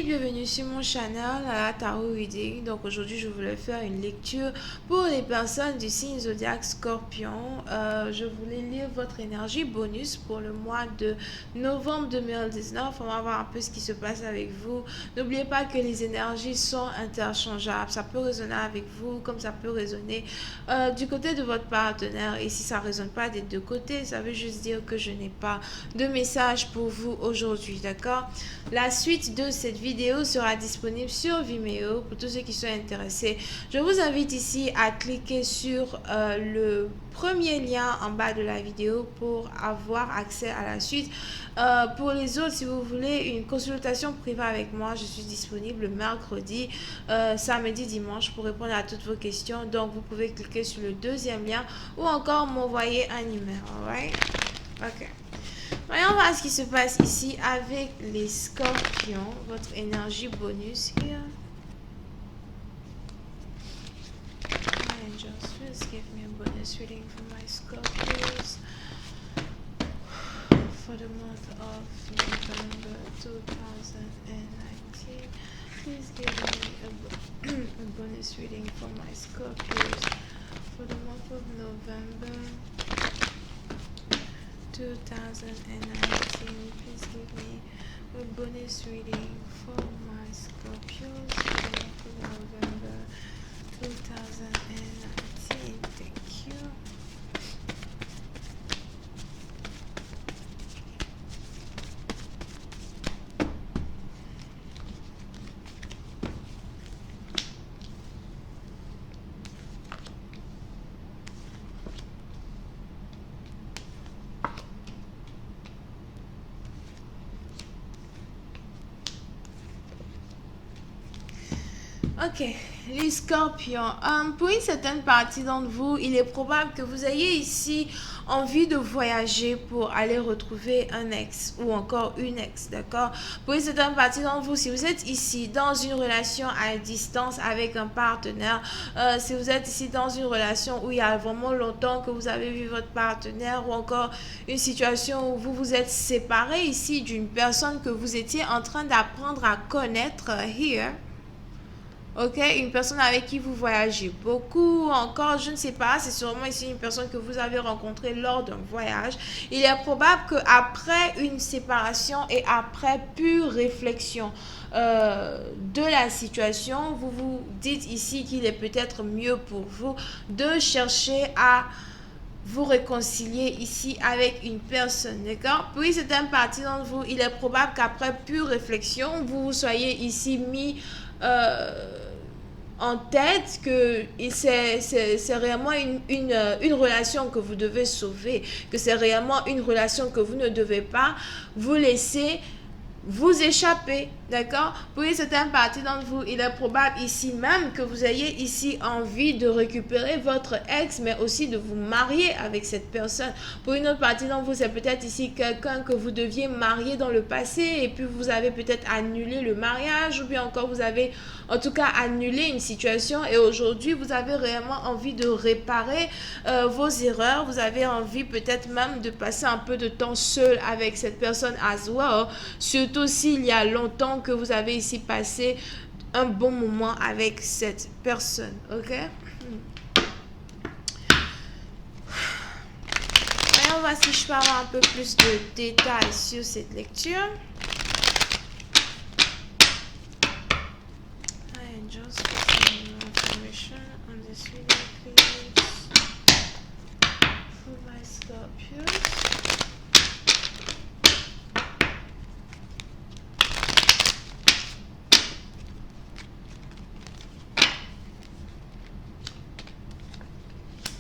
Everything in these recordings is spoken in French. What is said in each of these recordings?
bienvenue sur mon channel à la Tarot Reading. Donc aujourd'hui je voulais faire une lecture pour les personnes du signe zodiaque Scorpion. Je voulais lire votre énergie bonus pour le mois de novembre 2019. On va voir un peu ce qui se passe avec vous. N'oubliez pas que les énergies sont interchangeables. Ça peut résonner avec vous comme ça peut résonner du côté de votre partenaire. Et si ça ne résonne pas des deux côtés, ça veut juste dire que je n'ai pas de message pour vous aujourd'hui, d'accord? La suite de cette vidéo sera disponible sur Vimeo pour tous ceux qui sont intéressés. Je vous invite ici à cliquer sur le premier lien en bas de la vidéo pour avoir accès à la suite. Pour les autres, si vous voulez une consultation privée avec moi, je suis disponible le mercredi, samedi, dimanche pour répondre à toutes vos questions. Donc, vous pouvez cliquer sur le deuxième lien ou encore m'envoyer un email. Alright? Ok. Voyons voir ce qui se passe ici avec les scorpions. Votre énergie bonus here. Angels, please give me a bonus reading for my scorpions for the month of November 2019. Please give me a bonus reading for my scorpions for the month of November 2019. Please give me a bonus reading for my Scorpios for November 2019. Thank you. Ok, les scorpions. Pour une certaine partie d'entre vous, il est probable que vous ayez ici envie de voyager pour aller retrouver un ex ou encore une ex, d'accord? Pour une certaine partie d'entre vous, si vous êtes ici dans une relation à distance avec un partenaire, si vous êtes ici dans une relation où il y a vraiment longtemps que vous avez vu votre partenaire ou encore une situation où vous vous êtes séparé ici d'une personne que vous étiez en train d'apprendre à connaître, here. Ok, une personne avec qui vous voyagez beaucoup, encore, je ne sais pas, c'est sûrement ici une personne que vous avez rencontrée lors d'un voyage. Il est probable qu'après une séparation et après pure réflexion de la situation, vous vous dites ici qu'il est peut-être mieux pour vous de chercher à vous réconcilier ici avec une personne, d'accord? Puis c'est un parti d'entre vous, il est probable qu'après pure réflexion, vous soyez ici mis en tête que c'est réellement une relation que vous devez sauver, que c'est réellement une relation que vous ne devez pas vous laisser vous échapper, d'accord? Pour une certaine partie d'entre vous, il est probable ici même que vous ayez ici envie de récupérer votre ex, mais aussi de vous marier avec cette personne. Pour une autre partie d'entre vous, c'est peut-être ici quelqu'un que vous deviez marier dans le passé et puis vous avez peut-être annulé le mariage ou bien encore vous avez en tout cas annulé une situation et aujourd'hui vous avez réellement envie de réparer vos erreurs. Vous avez envie peut-être même de passer un peu de temps seul avec cette personne as well, surtout s'il y a longtemps que vous avez ici passé un bon moment avec cette personne, ok? Allez, on va voir si je peux avoir un peu plus de détails sur cette lecture. Angels, information on this video, please, for my Scorpios.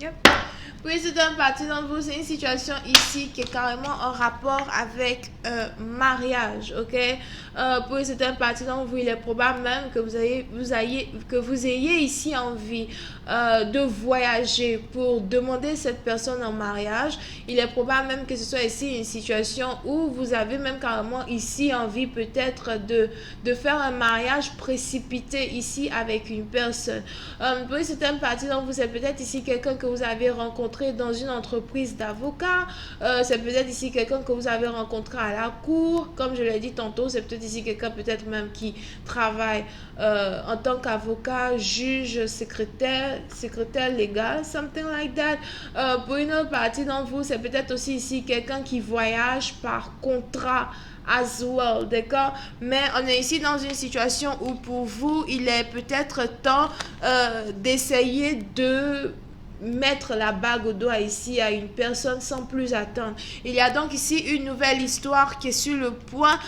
Yep. Oui, c'est un parti d'entre vous, c'est une situation ici qui est carrément en rapport avec mariage, ok? Pour certaines parties d'entre vous, il est probable même que vous ayez ici envie de voyager pour demander cette personne en mariage. Il est probable même que ce soit ici une situation où vous avez même carrément ici envie peut-être de faire un mariage précipité ici avec une personne. Pour certaines parties d'entre vous, c'est peut-être ici quelqu'un que vous avez rencontré dans une entreprise d'avocats. C'est peut-être ici quelqu'un que vous avez rencontré à la cour. Comme je l'ai dit tantôt, c'est peut-être êtes ici quelqu'un peut-être même qui travaille en tant qu'avocat, juge, secrétaire légal, something like that. Pour une autre partie d'entre vous, c'est peut-être aussi ici quelqu'un qui voyage par contrat as well, d'accord? Mais on est ici dans une situation où pour vous, il est peut-être temps d'essayer de mettre la bague au doigt ici à une personne sans plus attendre. Il y a donc ici une nouvelle histoire qui est sur le point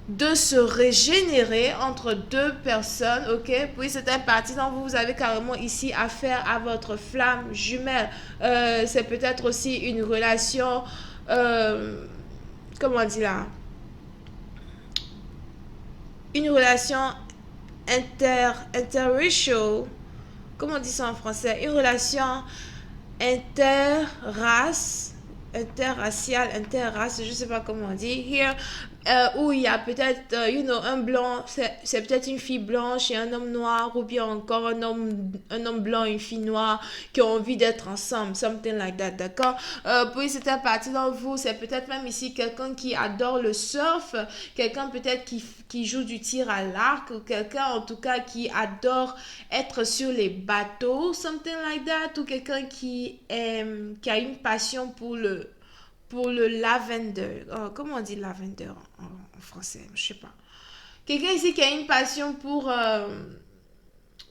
de se régénérer entre deux personnes, ok? Puis c'est un parti dont vous avez carrément ici affaire à votre flamme jumelle. C'est peut-être aussi une relation, comment on dit là? Une relation interracial, comment on dit ça en français? Une relation interrace, je sais pas comment on dit, here, où il y a peut-être, un blanc, c'est peut-être une fille blanche et un homme noir, ou bien encore un homme blanc et une fille noire qui ont envie d'être ensemble, something like that, d'accord? Puis c'est un parti dans vous, c'est peut-être même ici quelqu'un qui adore le surf, quelqu'un peut-être qui joue du tir à l'arc, ou quelqu'un en tout cas qui adore être sur les bateaux, something like that, ou quelqu'un qui a une passion pour le lavender. Oh, comment on dit lavender en français? Je sais pas. Quelqu'un ici qui a une passion pour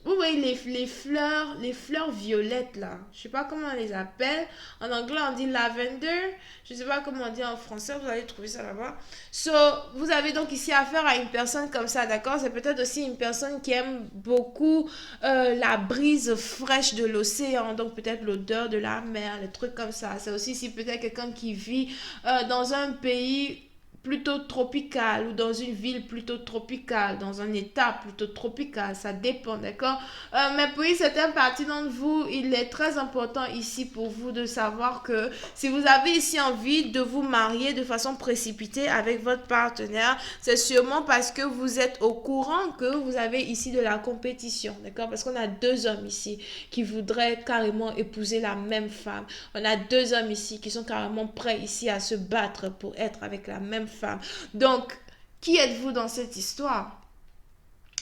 vous voyez les fleurs violettes là. Je sais pas comment on les appelle. En anglais on dit lavender. Je sais pas comment on dit en français. Vous allez trouver ça là-bas. So, vous avez donc ici affaire à une personne comme ça, d'accord? C'est peut-être aussi une personne qui aime beaucoup la brise fraîche de l'océan. Donc peut-être l'odeur de la mer, les trucs comme ça. C'est aussi ici peut-être quelqu'un qui vit dans un pays plutôt tropical ou dans une ville plutôt tropicale, dans un état plutôt tropical, ça dépend, d'accord? Mais pour certaines parties d'entre vous, il est très important ici pour vous de savoir que si vous avez ici envie de vous marier de façon précipitée avec votre partenaire, c'est sûrement parce que vous êtes au courant que vous avez ici de la compétition, d'accord? Parce qu'on a deux hommes ici qui voudraient carrément épouser la même femme. On a deux hommes ici qui sont carrément prêts ici à se battre pour être avec la même femme. Donc, qui êtes-vous dans cette histoire?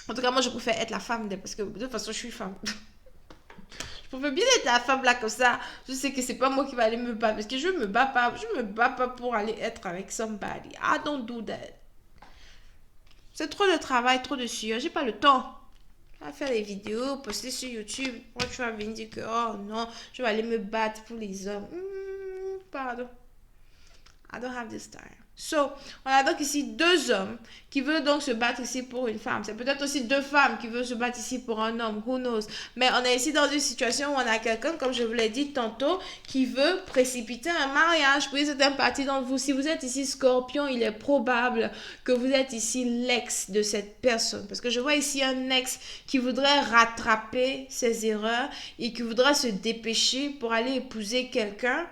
En tout cas, moi, je préfère être la femme parce que de toute façon, je suis femme. Je préfère bien être la femme là comme ça. Je sais que c'est pas moi qui va aller me battre parce que je me bats pas pour aller être avec somebody. I don't do that. C'est trop de travail, trop de sueur. J'ai pas le temps. Je vais faire des vidéos, poster sur YouTube. Moi, tu vas venir dire que, oh non, je vais aller me battre pour les hommes. Pardon. I don't have this time. So, on a donc ici deux hommes qui veulent donc se battre ici pour une femme. C'est peut-être aussi deux femmes qui veulent se battre ici pour un homme. Who knows? Mais on est ici dans une situation où on a quelqu'un, comme je vous l'ai dit tantôt, qui veut précipiter un mariage. Puis c'est un parti d'entre vous. Si vous êtes ici Scorpion, il est probable que vous êtes ici l'ex de cette personne. Parce que je vois ici un ex qui voudrait rattraper ses erreurs et qui voudrait se dépêcher pour aller épouser quelqu'un.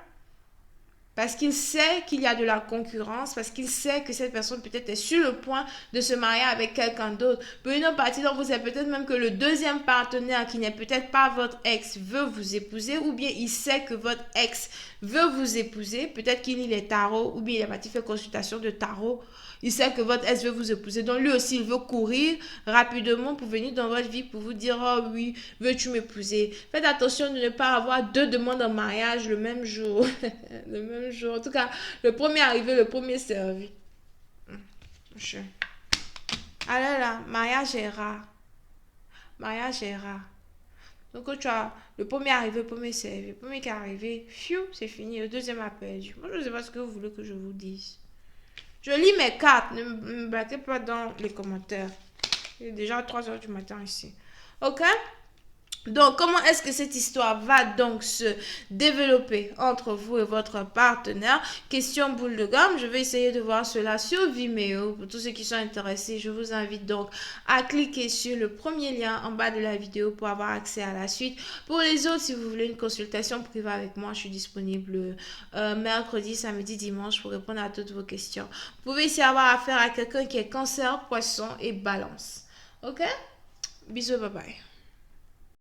Parce qu'il sait qu'il y a de la concurrence, parce qu'il sait que cette personne peut-être est sur le point de se marier avec quelqu'un d'autre. Pour une autre partie d'entre vous, c'est peut-être même que le deuxième partenaire qui n'est peut-être pas votre ex veut vous épouser, ou bien il sait que votre ex veut vous épouser. Peut-être qu'il lit les tarots, ou bien il a parti faire consultation de tarot. Il sait que votre ex veut vous épouser. Donc lui aussi, il veut courir rapidement pour venir dans votre vie pour vous dire, oh oui, veux-tu m'épouser? Faites attention de ne pas avoir deux demandes en mariage le même jour. Le même jour. En tout cas, le premier arrivé, le premier servi. Ah là là, mariage est rare. Mariage est rare. Donc tu as le premier arrivé, le premier servi. Le premier qui est arrivé, fiou, c'est fini. Le deuxième a perdu. Moi, je ne sais pas ce que vous voulez que je vous dise. Je lis mes cartes. Ne me battez pas dans les commentaires. Il est déjà 3 heures du matin ici. Ok? Donc, comment est-ce que cette histoire va donc se développer entre vous et votre partenaire? Question boule de gomme. Je vais essayer de voir cela sur Vimeo. Pour tous ceux qui sont intéressés, je vous invite donc à cliquer sur le premier lien en bas de la vidéo pour avoir accès à la suite. Pour les autres, si vous voulez une consultation privée avec moi, je suis disponible mercredi, samedi, dimanche pour répondre à toutes vos questions. Vous pouvez ici avoir affaire à quelqu'un qui est cancer, poisson et balance. Ok? Bisous, bye bye.